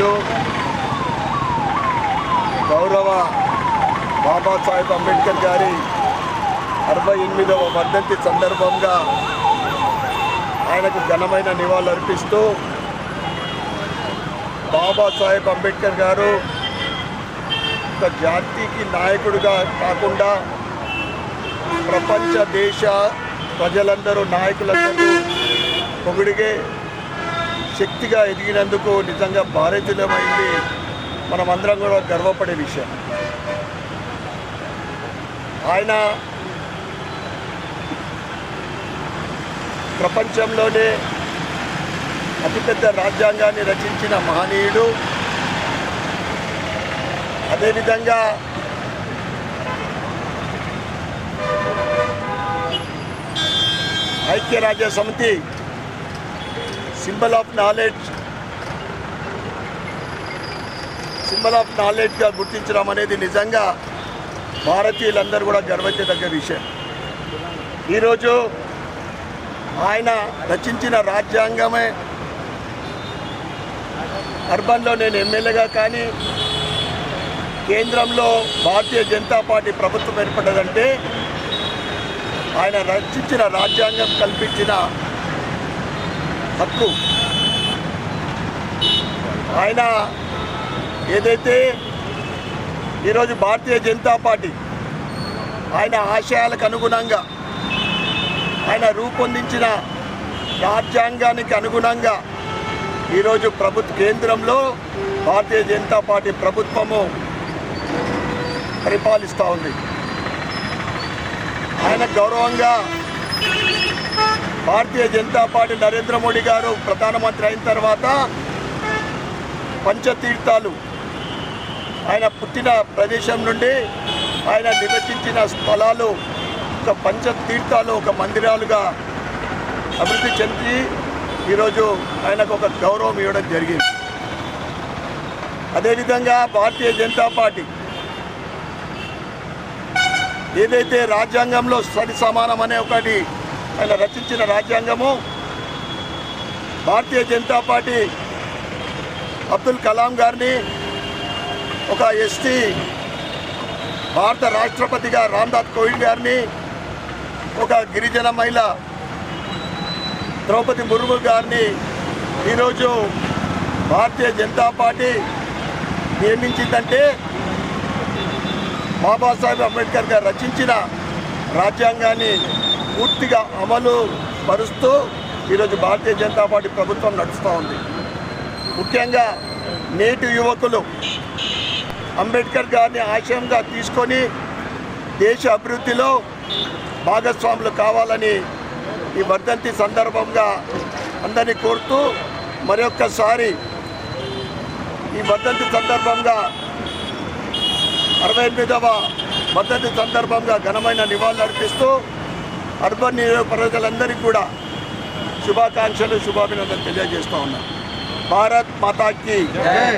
గౌరవనీయులు గౌరవ బాబాసాహెబ్ అంబేద్కర్ గారి 68వ వర్ధంతి సందర్భంగా ఆయనకు ఘనమైన నివాళులర్పిస్తూ బాబాసాహెబ్ అంబేద్కర్ గారు ఒక జాతికి నాయకుడిగా కాకుండా ప్రపంచ దేశ ప్రజలందరూ నాయకులందరూ పొగిడిగే శక్తిగా ఎదిగినందుకు నిజంగా భారతీయమైంది మనమందరం కూడా గర్వపడే విషయం. ఆయన ప్రపంచంలోనే అతిపెద్ద రాజ్యాంగాన్ని రచించిన మహనీయుడు. అదేవిధంగా ఐక్యరాజ్య సమితి సింబల్ ఆఫ్ నాలెడ్జ్గా గుర్తించడం అనేది నిజంగా భారతీయులందరూ కూడా గర్వించదగ్గ విషయం. ఈరోజు ఆయన రచించిన రాజ్యాంగమే అర్బన్లో నేను ఎమ్మెల్యేగా కానీ కేంద్రంలో భారతీయ జనతా పార్టీ ప్రభుత్వం ఏర్పడ్డదంటే ఆయన రచించిన రాజ్యాంగం కల్పించిన హక్కు. ఆయన ఏదైతే ఈరోజు భారతీయ జనతా పార్టీ ఆయన ఆశయాలకు అనుగుణంగా ఆయన రూపొందించిన రాజ్యాంగానికి అనుగుణంగా ఈరోజు కేంద్రంలో భారతీయ జనతా పార్టీ ప్రభుత్వము పరిపాలిస్తూ ఉంది. ఆయన గౌరవంగా భారతీయ జనతా పార్టీ నరేంద్ర మోడీ గారు ప్రధానమంత్రి అయిన తర్వాత పంచతీర్థాలు ఆయన పుట్టిన ప్రదేశం నుండి ఆయన నిర్వచించిన స్థలాలు ఒక పంచతీర్థాలు ఒక మందిరాలుగా అభివృద్ధి చెంది ఈరోజు ఆయనకు ఒక గౌరవం ఇవ్వడం జరిగింది. అదేవిధంగా భారతీయ జనతా పార్టీ ఏదైతే రాజ్యాంగంలో సరి సమానం అనే ఒకటి ఆయన రచించిన రాజ్యాంగము, భారతీయ జనతా పార్టీ అబ్దుల్ కలాం గారిని ఒక ఎస్టీ భారత రాష్ట్రపతిగా రామ్నాథ్ కోవింద్ గారిని ఒక గిరిజన మహిళ ద్రౌపది ముర్ము గారిని ఈరోజు భారతీయ జనతా పార్టీ నియమించిందంటే బాబాసాహెబ్ అంబేద్కర్ గారు రచించిన రాజ్యాంగాన్ని పూర్తిగా అమలు పరుస్తూ ఈరోజు భారతీయ జనతా పార్టీ ప్రభుత్వం నడుస్తూ ఉంది. ముఖ్యంగా నేటి యువకులు అంబేద్కర్ గారిని ఆశయంగా తీసుకొని దేశ అభివృద్ధిలో భాగస్వాములు కావాలని ఈ వర్ధంతి సందర్భంగా అందరినీ కోరుతూ మరొక్కసారి ఈ వర్ధంతి సందర్భంగా 68వ వర్ధంతి సందర్భంగా ఘనమైన నివాళులు అర్పిస్తూ అర్బన్ నియోజక ప్రజలందరికీ కూడా శుభాకాంక్షలు శుభాభినందనలు తెలియజేస్తూ ఉన్నాం. భారత్ మాతాకి జై.